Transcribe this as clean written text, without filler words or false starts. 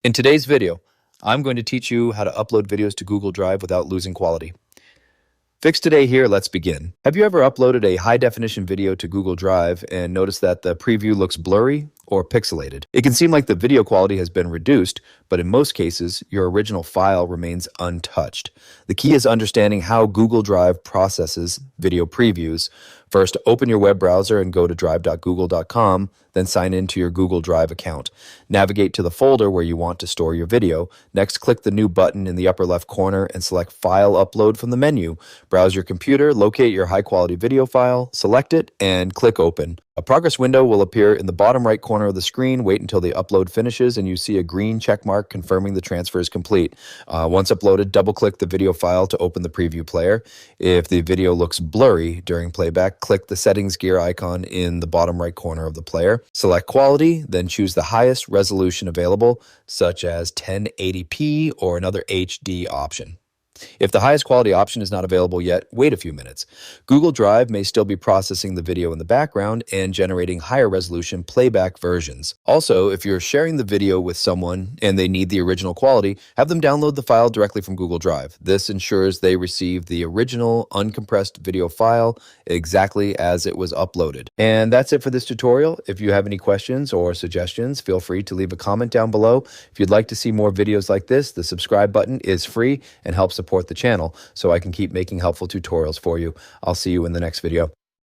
In today's video, I'm going to teach you how to upload videos to Google Drive without losing quality. Fix Today here, let's begin. Have you ever uploaded a high-definition video to Google Drive and noticed that the preview looks blurry or pixelated? It can seem like the video quality has been reduced, but in most cases, your original file remains untouched. The key is understanding how Google Drive processes video previews. First, open your web browser and go to drive.google.com, then sign into your Google Drive account. Navigate to the folder where you want to store your video. Next, click the new button in the upper left corner and select File Upload from the menu. Browse your computer, locate your high-quality video file, select it, and click Open. A progress window will appear in the bottom right corner of the screen. Wait until the upload finishes and you see a green check mark confirming the transfer is complete. Once uploaded, double-click the video file to open the preview player. If the video looks blurry during playback, click the settings gear icon in the bottom right corner of the player. Select quality, then choose the highest resolution available, such as 1080p or another HD option. If the highest quality option is not available yet, wait a few minutes. Google Drive may still be processing the video in the background and generating higher resolution playback versions. Also, if you're sharing the video with someone and they need the original quality, have them download the file directly from Google Drive. This ensures they receive the original uncompressed video file exactly as it was uploaded. And that's it for this tutorial. If you have any questions or suggestions, feel free to leave a comment down below. If you'd like to see more videos like this, the subscribe button is free and helps support the channel so I can keep making helpful tutorials for you. I'll see you in the next video.